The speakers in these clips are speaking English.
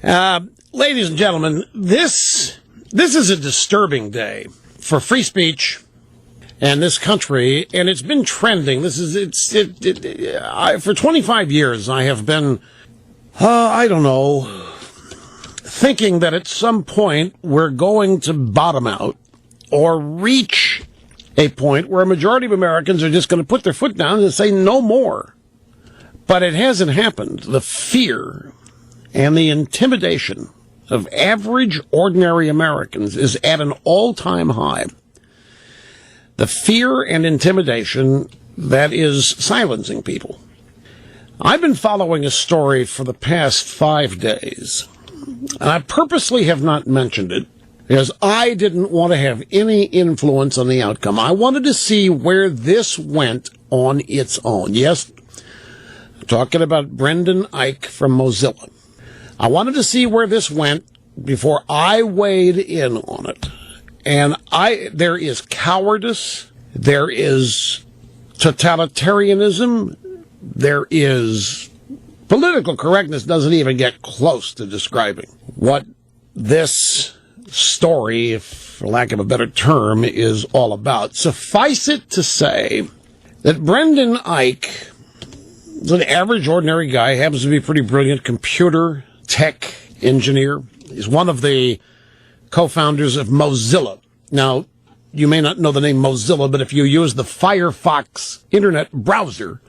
Ladies and gentlemen, this is a disturbing day for free speech and this country, and it's been trending. For 25 years, I have been, thinking that at some point we're going to bottom out or reach a point where a majority of Americans are just going to put their foot down and say no more. But it hasn't happened. The fear and the intimidation of average, ordinary Americans is at an all-time high. The fear and intimidation that is silencing people. I've been following a story for the past 5 days, and I purposely have not mentioned it because I didn't want to have any influence on the outcome. I wanted to see where this went on its own. Yes, I'm talking about Brendan Eich from Mozilla. I wanted to see where this went before I weighed in on it. And there is cowardice, there is totalitarianism, there is political correctness doesn't even get close to describing what this story, for lack of a better term, is all about. Suffice it to say that Brendan Eich is an average, ordinary guy, happens to be a pretty brilliant computer tech engineer. He's one of the co-founders of Mozilla. Now, you may not know the name Mozilla, but if you use the Firefox internet browser,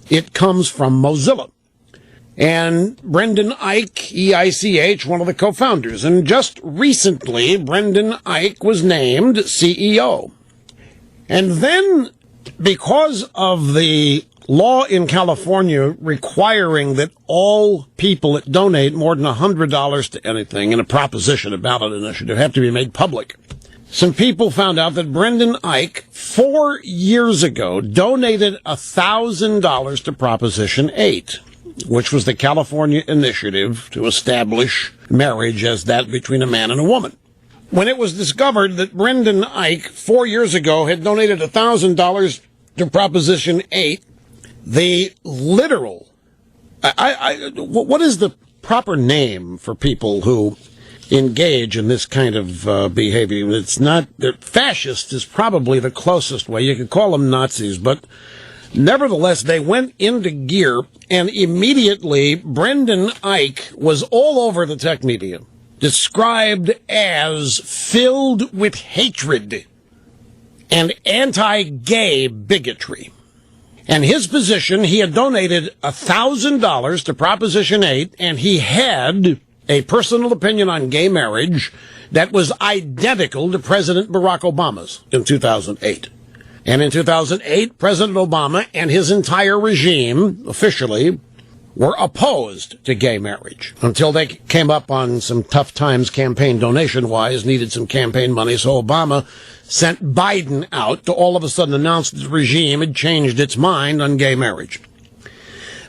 it comes from Mozilla. And Brendan Eich, E-I-C-H, one of the co-founders. And just recently, Brendan Eich was named CEO. And then, because of the law in California requiring that all people that donate more than $100 to anything in a proposition, a ballot initiative, have to be made public, some people found out that Brendan Eich 4 years ago donated $1,000 to Proposition 8, which was the California initiative to establish marriage as that between a man and a woman. When it was discovered that Brendan Eich 4 years ago had donated $1,000 to Proposition 8, the literal, what is the proper name for people who engage in this kind of behavior? It's not, fascist is probably the closest way. You could call them Nazis, but nevertheless, they went into gear, and immediately Brendan Eich was all over the tech media, described as filled with hatred and anti-gay bigotry. And his position, he had donated $1,000 to Proposition 8, and he had a personal opinion on gay marriage that was identical to President Barack Obama's in 2008. And in 2008, President Obama and his entire regime, officially, were opposed to gay marriage until they came up on some tough times campaign donation-wise, needed some campaign money, so Obama sent Biden out to all of a sudden announce that the regime had changed its mind on gay marriage.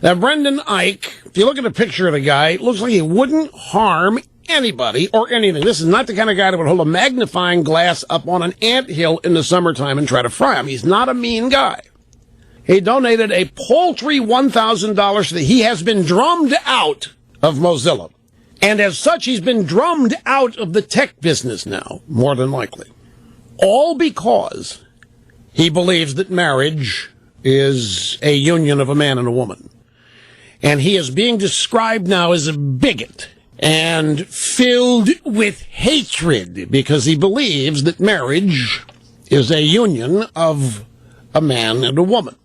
Now, Brendan Eich, if you look at a picture of the guy, it looks like he wouldn't harm anybody or anything. This is not the kind of guy that would hold a magnifying glass up on an anthill in the summertime and try to fry him. He's not a mean guy. He donated a paltry $1,000 that he has been drummed out of Mozilla. And as such, he's been drummed out of the tech business now, more than likely. All because he believes that marriage is a union of a man and a woman. And he is being described now as a bigot and filled with hatred because he believes that marriage is a union of a man and a woman.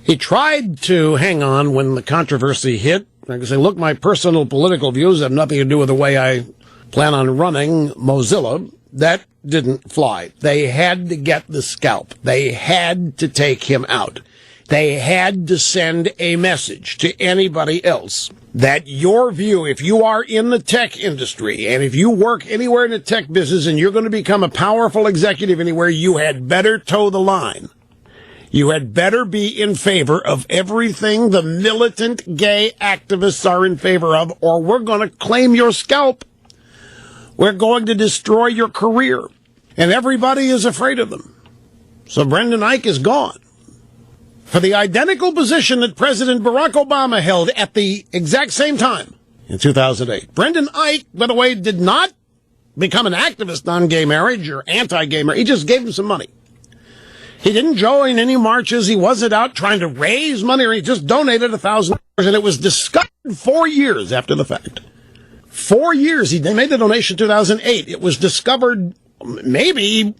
He tried to hang on when the controversy hit. I can say, look, my personal political views have nothing to do with the way I plan on running Mozilla. That didn't fly. They had to get the scalp. They had to take him out. They had to send a message to anybody else that your view, if you are in the tech industry and if you work anywhere in the tech business and you're going to become a powerful executive anywhere, you had better toe the line. You had better be in favor of everything the militant gay activists are in favor of, or we're going to claim your scalp. We're going to destroy your career. And everybody is afraid of them. So Brendan Eich is gone for the identical position that President Barack Obama held at the exact same time. in 2008. Brendan Ike, by the way, did not become an activist on gay marriage or anti-gay marriage. He just gave him some money. He didn't join any marches. He wasn't out trying to raise money, or he just donated $1,000, and it was discovered 4 years after the fact. 4 years. He made the donation in 2008. It was discovered maybe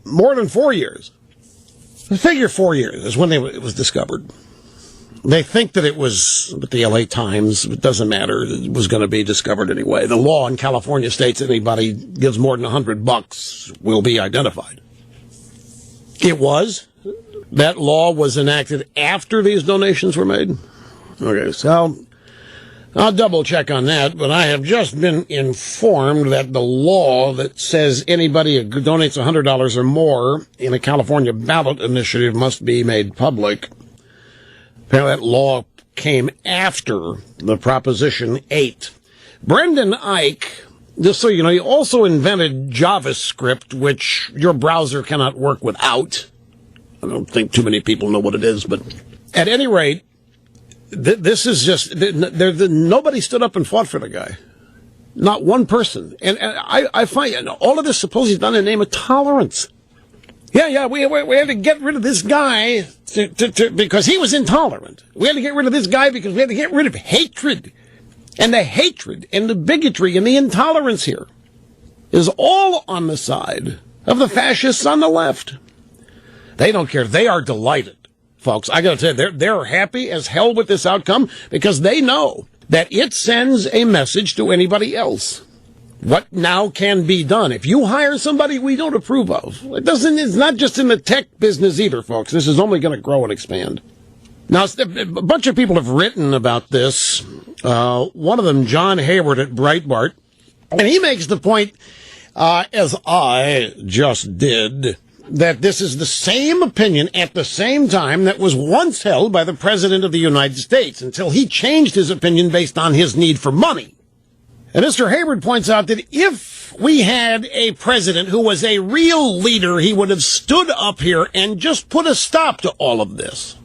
more than 4 years. The figure 4 years is when it was discovered. They think that it was with the LA Times. It doesn't matter. It was going to be discovered anyway. The law in California states anybody gives more than $100 will be identified. It was. That law was enacted after these donations were made. Okay, so I'll double check on that, but I have just been informed that the law that says anybody who donates $100 or more in a California ballot initiative must be made public. Apparently that law came after the Proposition 8. Brendan Ike, just so you know, he also invented JavaScript, which your browser cannot work without. I don't think too many people know what it is, but at any rate, this is just, nobody stood up and fought for the guy. Not one person. And I find all of this supposedly done in the name of tolerance. Yeah, we had to get rid of this guy because he was intolerant. We had to get rid of this guy because we had to get rid of hatred. And the hatred and the bigotry and the intolerance here is all on the side of the fascists on the left. They don't care. They are delighted, folks. I got to tell you, they're happy as hell with this outcome because they know that it sends a message to anybody else. What now can be done? If you hire somebody we don't approve of, it's not just in the tech business either, folks. This is only going to grow and expand. Now, a bunch of people have written about this. One of them, John Hayward at Breitbart, and he makes the point, as I just did, that this is the same opinion at the same time that was once held by the President of the United States until he changed his opinion based on his need for money. And Mr. Hayward points out that if we had a president who was a real leader, he would have stood up here and just put a stop to all of this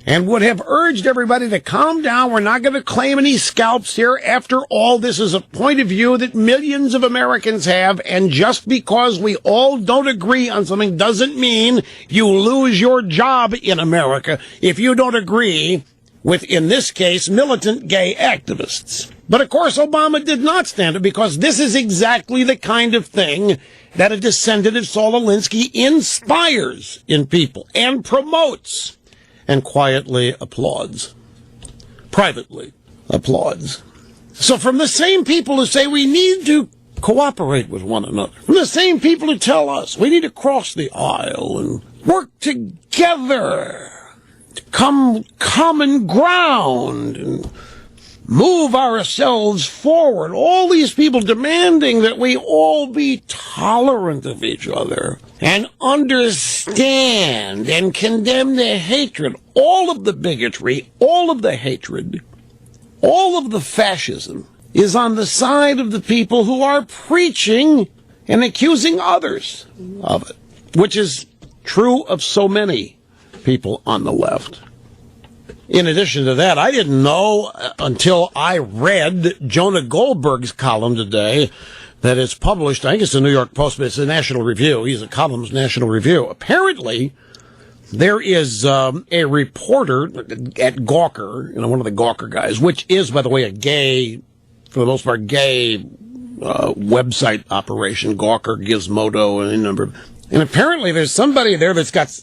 and would have urged everybody to calm down. We're not going to claim any scalps here. After all, this is a point of view that millions of Americans have, and just because we all don't agree on something doesn't mean you lose your job in America if you don't agree with, in this case, militant gay activists. But of course, Obama did not stand it because this is exactly the kind of thing that a descendant of Saul Alinsky inspires in people and promotes and quietly applauds. Privately applauds. So from the same people who say we need to cooperate with one another, from the same people who tell us we need to cross the aisle and work together to come common ground and move ourselves forward. All these people demanding that we all be tolerant of each other and understand and condemn the hatred, all of the bigotry, all of the hatred, all of the fascism is on the side of the people who are preaching and accusing others of it, which is true of so many people on the left. In addition to that, I didn't know until I read Jonah Goldberg's column today that it's published. I think it's the New York Post, but it's a National Review. He's a columnist, National Review. Apparently, there is a reporter at Gawker, one of the Gawker guys, which is, by the way, a gay, for the most part, gay website operation. Gawker, Gizmodo, and a number of. And apparently, there's somebody there that's got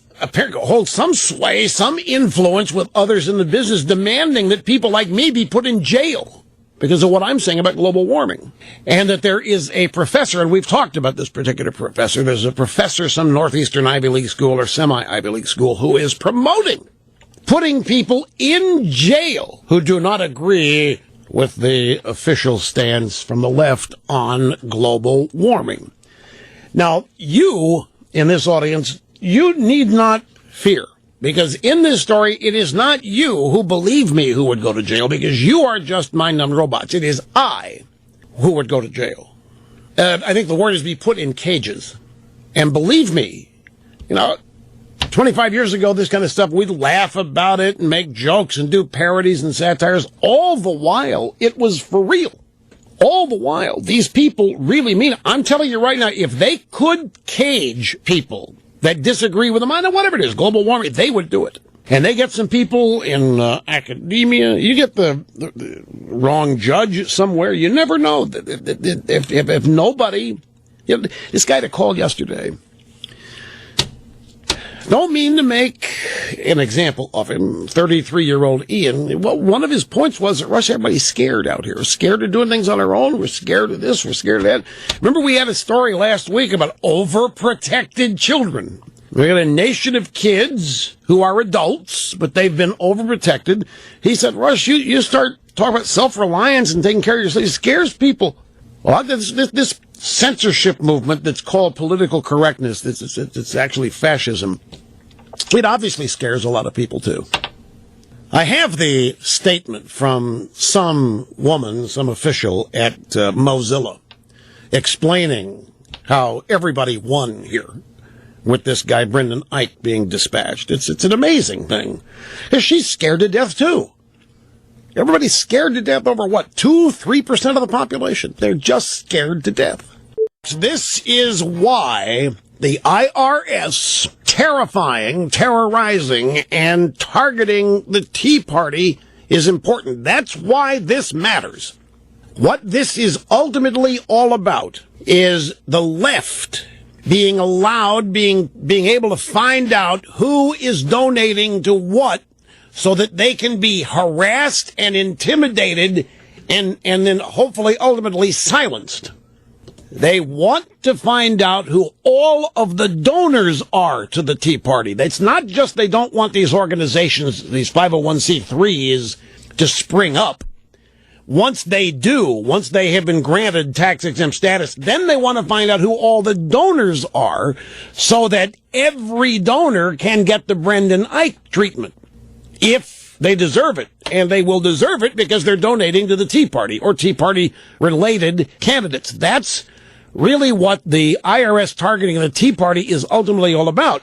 holds some sway, some influence with others in the business, demanding that people like me be put in jail because of what I'm saying about global warming. And that there is a professor, and we've talked about this particular professor, there's a professor, some Northeastern Ivy League school or semi-Ivy League school, who is promoting putting people in jail who do not agree with the official stance from the left on global warming. Now, you, in this audience, you need not fear, because in this story, it is not you who believe me who would go to jail, because you are just mind-numbed robots. It is I who would go to jail. I think the word is be put in cages. And believe me, 25 years ago, this kind of stuff, we'd laugh about it and make jokes and do parodies and satires. All the while, it was for real. All the while, these people really mean it. I'm telling you right now, if they could cage people that disagree with them on whatever it is, global warming, they would do it. And they get some people in academia. You get the wrong judge somewhere. You never know. If nobody... You know, this guy that called yesterday, don't mean to make an example of him, 33-year-old Ian. Well, one of his points was that Russia, everybody's scared out here. We're scared of doing things on our own. We're scared of this. We're scared of that. Remember we had a story last week about overprotected children. We got a nation of kids who are adults, but they've been overprotected. He said, Rush, you start talking about self-reliance and taking care of yourself. It scares people. Well, this censorship movement that's called political correctness, it's actually fascism. It obviously scares a lot of people, too. I have the statement from some woman, some official at Mozilla, explaining how everybody won here with this guy, Brendan Ike, being dispatched. It's an amazing thing. She's scared to death, too. Everybody's scared to death over, 2-3% of the population? They're just scared to death. This is why the IRS terrorizing, and targeting the Tea Party is important. That's why this matters. What this is ultimately all about is the left being allowed, being able to find out who is donating to what, so that they can be harassed and intimidated and then hopefully ultimately silenced. They want to find out who all of the donors are to the Tea Party. It's not just they don't want these organizations, these 501c3s, to spring up. Once they do, once they have been granted tax-exempt status, then they want to find out who all the donors are so that every donor can get the Brendan Ike treatment, if they deserve it. And they will deserve it because they're donating to the Tea Party or Tea Party-related candidates. That's really what the IRS targeting of the Tea Party is ultimately all about.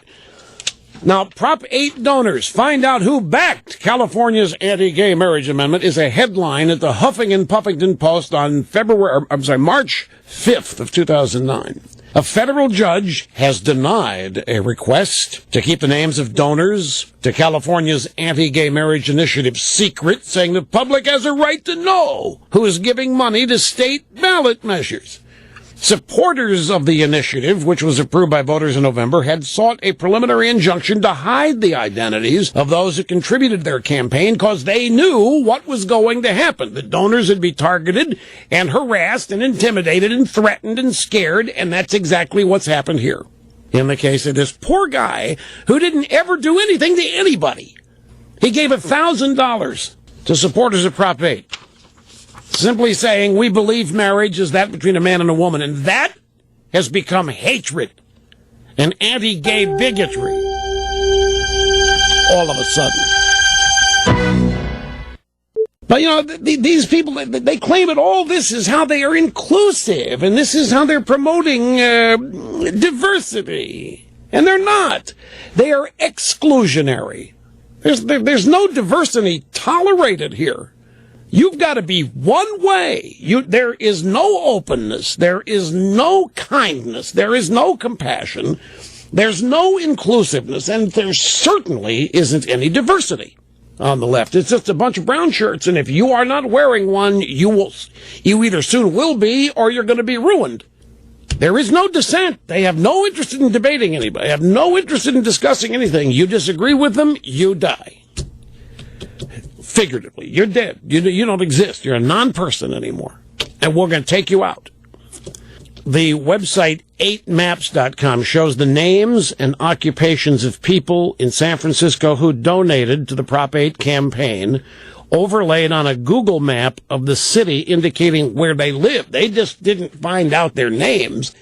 Now, Prop 8 donors find out who backed California's anti-gay marriage amendment is a headline at the Huffing and Puffington Post on March 5th of 2009. A federal judge has denied a request to keep the names of donors to California's anti-gay marriage initiative secret, saying the public has a right to know who is giving money to state ballot measures. Supporters of the initiative, which was approved by voters in November, had sought a preliminary injunction to hide the identities of those who contributed to their campaign because they knew what was going to happen. The donors would be targeted and harassed and intimidated and threatened and scared, and that's exactly what's happened here. In the case of this poor guy who didn't ever do anything to anybody. He gave $1,000 to supporters of Prop 8. Simply saying, we believe marriage is that between a man and a woman. And that has become hatred and anti-gay bigotry all of a sudden. But, you know, these people, they claim that all this is how they are inclusive, and this is how they're promoting diversity. And they're not. They are exclusionary. There's no diversity tolerated here. You've got to be one way. There is no openness. There is no kindness. There is no compassion. There's no inclusiveness. And there certainly isn't any diversity on the left. It's just a bunch of brown shirts. And if you are not wearing one, you either soon will be or you're going to be ruined. There is no dissent. They have no interest in debating anybody. They have no interest in discussing anything. You disagree with them, you die. Figuratively, you're dead. You don't exist. You're a non-person anymore. And we're going to take you out. The website 8maps.com shows the names and occupations of people in San Francisco who donated to the Prop 8 campaign, overlaid on a Google map of the city indicating where they live. They just didn't find out their names.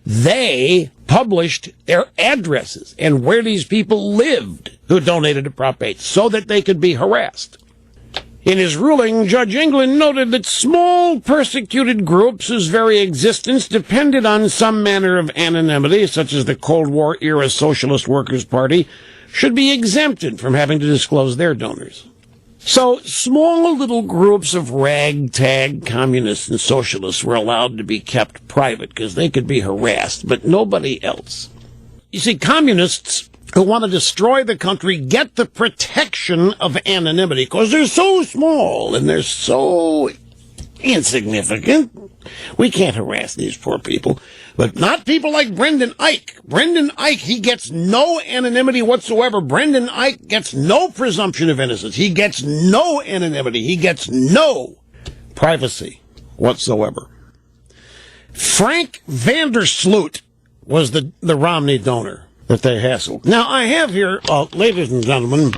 They published their addresses and where these people lived who donated to Prop 8 so that they could be harassed. In his ruling, Judge England noted that small persecuted groups whose very existence depended on some manner of anonymity, such as the Cold War-era Socialist Workers' Party, should be exempted from having to disclose their donors. So small little groups of ragtag communists and socialists were allowed to be kept private because they could be harassed, but nobody else. You see, communists who want to destroy the country get the protection of anonymity because they're so small and they're so insignificant. We can't harass these poor people, but not people like Brendan Eich. Brendan Eich, he gets no anonymity whatsoever. Brendan Eich gets no presumption of innocence. He gets no anonymity. He gets no privacy whatsoever. Frank Vandersloot was the Romney donor that they hassled. Now, I have here, ladies and gentlemen,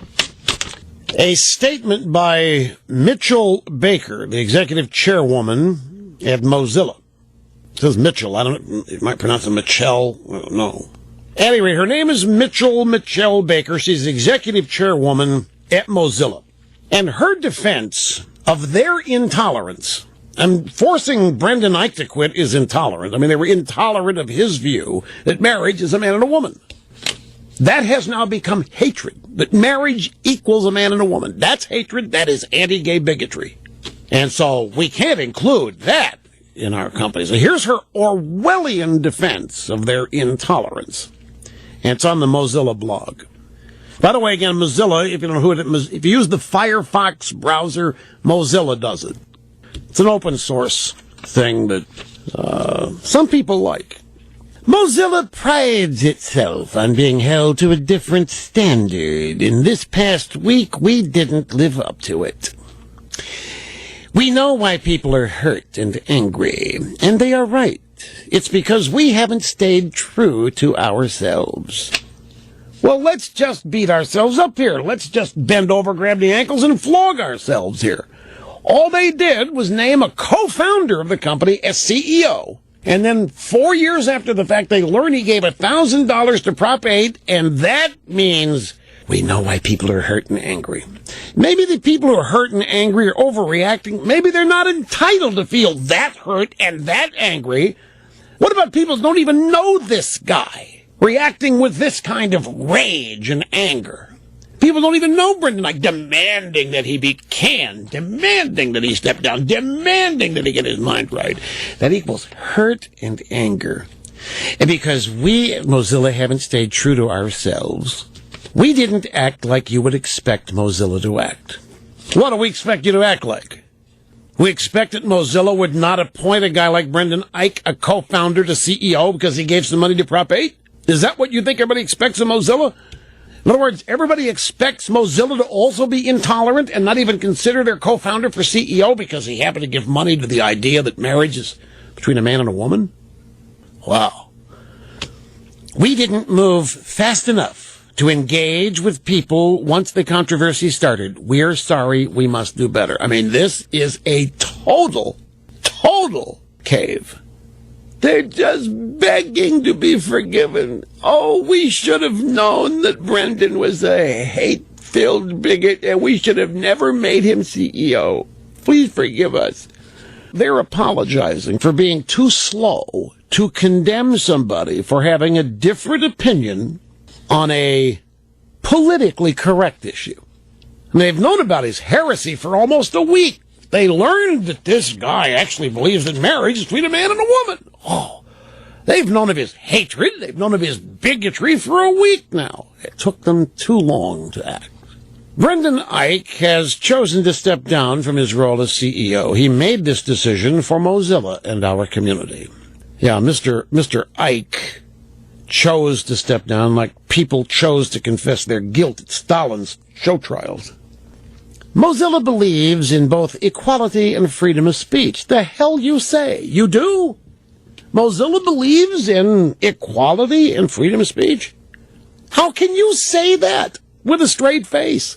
a statement by Mitchell Baker, the executive chairwoman at Mozilla. It says Mitchell. I don't know. You might pronounce it Michelle. I don't know. Anyway, her name is Michelle Baker. She's the executive chairwoman at Mozilla. And her defense of their intolerance, and forcing Brendan Eich to quit is intolerant. I mean, they were intolerant of his view that marriage is a man and a woman. That has now become hatred, that marriage equals a man and a woman. That's hatred. That is anti-gay bigotry. And so we can't include that in our company. So here's her Orwellian defense of their intolerance. And it's on the Mozilla blog. By the way, again, Mozilla, if you don't know who it is, if you use the Firefox browser, Mozilla does it. It's an open source thing that some people like. Mozilla prides itself on being held to a different standard. In this past week, we didn't live up to it. We know why people are hurt and angry, and they are right. It's because we haven't stayed true to ourselves. Well, let's just beat ourselves up here. Let's just bend over, grab the ankles, and flog ourselves here. All they did was name a co-founder of the company as CEO. And then 4 years after the fact, they learn he gave $1,000 to Prop 8, and that means we know why people are hurt and angry. Maybe the people who are hurt and angry are overreacting. Maybe they're not entitled to feel that hurt and that angry. What about people who don't even know this guy reacting with this kind of rage and anger? People don't even know Brendan Eich, demanding that he be canned, demanding that he step down, demanding that he get his mind right. That equals hurt and anger. And because we at Mozilla haven't stayed true to ourselves, we didn't act like you would expect Mozilla to act. What do we expect you to act like? We expect that Mozilla would not appoint a guy like Brendan Eich, a co-founder, to CEO because he gave some money to Prop 8? Is that what you think everybody expects of Mozilla? In other words, everybody expects Mozilla to also be intolerant and not even consider their co-founder for CEO because he happened to give money to the idea that marriage is between a man and a woman? Wow. We didn't move fast enough to engage with people once the controversy started. We're sorry, we must do better. I mean, this is a total cave. They're just begging to be forgiven. Oh, we should have known that Brendan was a hate-filled bigot, and we should have never made him CEO. Please forgive us. They're apologizing for being too slow to condemn somebody for having a different opinion on a politically correct issue. And they've known about his heresy for almost a week. They learned that this guy actually believes that marriage is between a man and a woman. Oh, they've known of his hatred. They've known of his bigotry for a week now. It took them too long to act. Brendan Eich has chosen to step down from his role as CEO. He made this decision for Mozilla and our community. Yeah, Mr. Eich chose to step down like people chose to confess their guilt at Stalin's show trials. Mozilla believes in both equality and freedom of speech. The hell you say? You do? Mozilla believes in equality and freedom of speech? How can you say that with a straight face?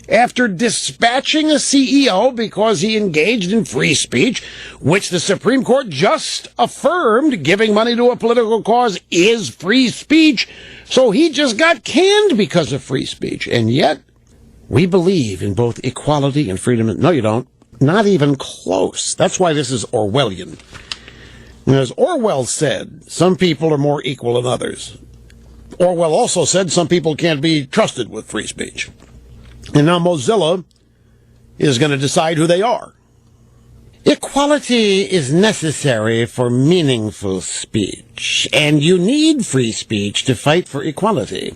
After dispatching a CEO because he engaged in free speech, which the Supreme Court just affirmed giving money to a political cause is free speech, so he just got canned because of free speech. And yet, We believe in both equality and freedom. No, you don't. Not even close. That's why this is Orwellian. And as Orwell said, some people are more equal than others. Orwell also said some people can't be trusted with free speech. And now Mozilla is going to decide who they are. Equality is necessary for meaningful speech, and you need free speech to fight for equality.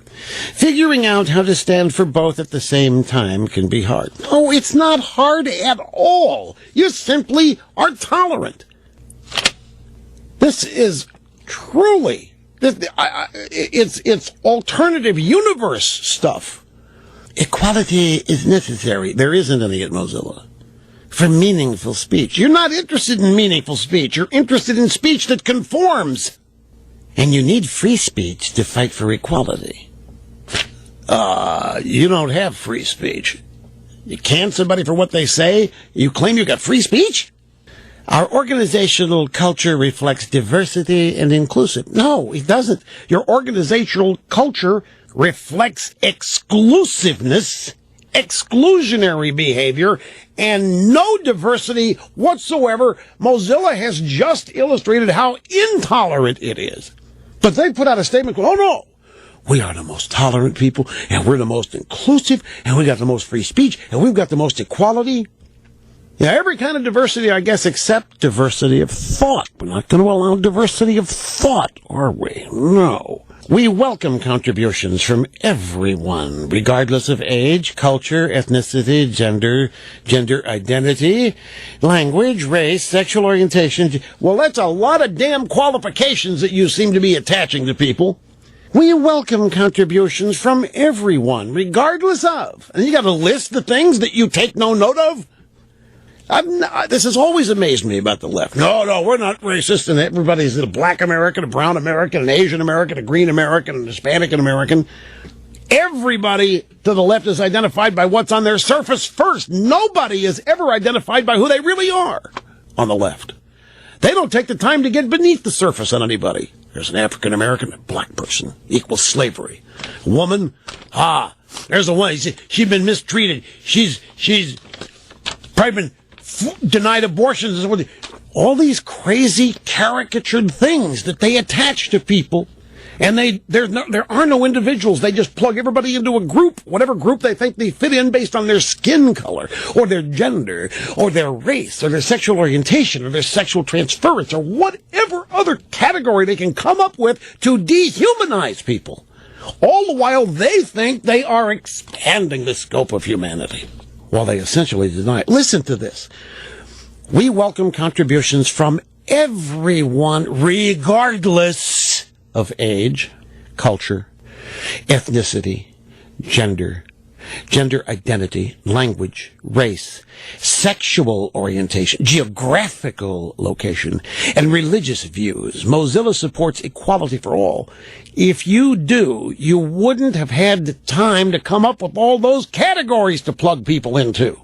Figuring out how to stand for both at the same time can be hard. Oh, it's not hard at all. You simply are tolerant. This is truly, it's alternative universe stuff. Equality is necessary. There isn't any at Mozilla. For meaningful speech. You're not interested in meaningful speech. You're interested in speech that conforms. And you need free speech to fight for equality. You don't have free speech. You can somebody for what they say? You claim you got free speech? Our organizational culture reflects diversity and inclusive. No, it doesn't. Your organizational culture reflects exclusiveness, exclusionary behavior, and no diversity whatsoever. Mozilla has just illustrated how intolerant it is. But they put out a statement going, oh no, we are the most tolerant people, and we're the most inclusive, and we got the most free speech, and we've got the most equality. Yeah, every kind of diversity, I guess, except diversity of thought. We're not going to allow diversity of thought, are we? No. We welcome contributions from everyone, regardless of age, culture, ethnicity, gender identity, language, race, sexual orientation. Well, that's a lot of damn qualifications that you seem to be attaching to people. We welcome contributions from everyone, regardless of. And you got to list the things that you take no note of? This has always amazed me about the left. No, we're not racist, and everybody's a black American, a brown American, an Asian American, a green American, an Hispanic American. Everybody to the left is identified by what's on their surface first. Nobody is ever identified by who they really are on the left. They don't take the time to get beneath the surface on anybody. There's an African American, a black person, equals slavery. A woman, there's a woman. She's been mistreated. She's probably been denied abortions. All these crazy caricatured things that they attach to people, and there are no individuals. They just plug everybody into a group, whatever group they think they fit in based on their skin color, or their gender, or their race, or their sexual orientation, or their sexual transference, or whatever other category they can come up with to dehumanize people. All the while they think they are expanding the scope of humanity, while they essentially deny it. Listen to this. We welcome contributions from everyone, regardless of age, culture, ethnicity, gender identity, language, race, sexual orientation, geographical location, and religious views. Mozilla supports equality for all. If you do, you wouldn't have had the time to come up with all those categories to plug people into.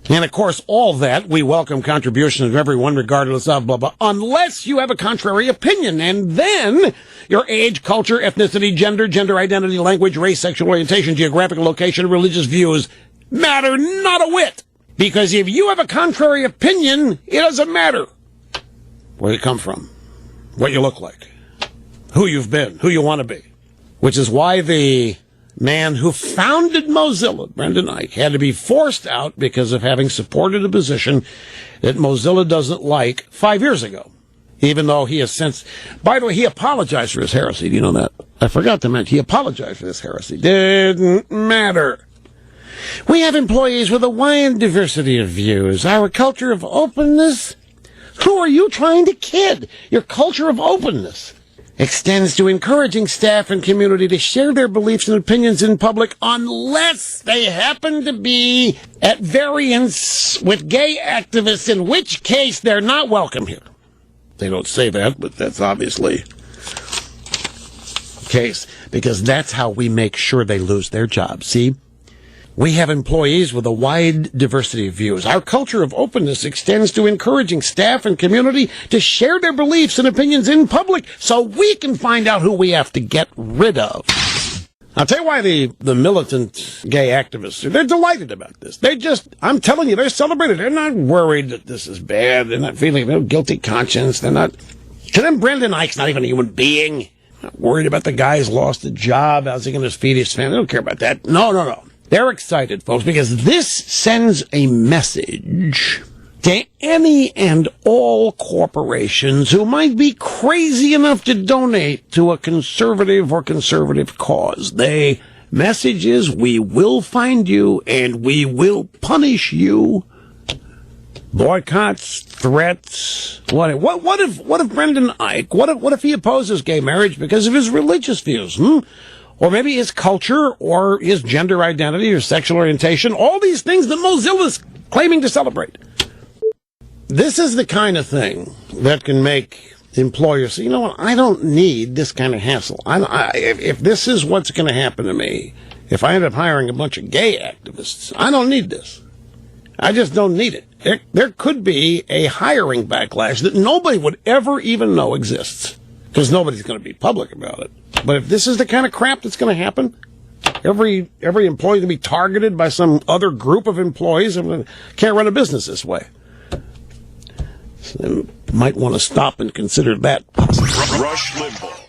And of course, all that, we welcome contributions of everyone regardless of blah, blah, unless you have a contrary opinion. And then your age, culture, ethnicity, gender identity, language, race, sexual orientation, geographical location, religious views matter not a whit. Because if you have a contrary opinion, it doesn't matter where you come from, what you look like, who you've been, who you want to be. Which is why the man who founded Mozilla, Brendan Eich, had to be forced out because of having supported a position that Mozilla doesn't like 5 years ago. Even though he has since, by the way, he apologized for his heresy. Do you know that? I forgot to mention, he apologized for this heresy. Didn't matter. We have employees with a wide diversity of views. Our culture of openness? Who are you trying to kid? Your culture of openness extends to encouraging staff and community to share their beliefs and opinions in public unless they happen to be at variance with gay activists, in which case they're not welcome here. They don't say that, but that's obviously the case, because that's how we make sure they lose their jobs. See? We have employees with a wide diversity of views. Our culture of openness extends to encouraging staff and community to share their beliefs and opinions in public so we can find out who we have to get rid of. I'll tell you why the militant gay activists, they're delighted about this. I'm telling you, they're celebrating. They're not worried that this is bad. They're not feeling no guilty conscience. They're not. To them, Brendan Eich's not even a human being. Not worried about the guy who's lost a job. How's he going to feed his family? They don't care about that. No. They're excited, folks, because this sends a message to any and all corporations who might be crazy enough to donate to a conservative or conservative cause. The message is, we will find you and we will punish you. Boycotts, threats. What if Brendan Eich, what if he opposes gay marriage because of his religious views? Or maybe his culture, or his gender identity, or sexual orientation, all these things that Mozilla's claiming to celebrate. This is the kind of thing that can make employers say, you know what, I don't need this kind of hassle. If this is what's going to happen to me, if I end up hiring a bunch of gay activists, I don't need this. I just don't need it. There could be a hiring backlash that nobody would ever even know exists, because nobody's going to be public about it. But if this is the kind of crap that's going to happen, every employee to be targeted by some other group of employees, can't run a business this way. So might want to stop and consider that possible. Rush Limbaugh.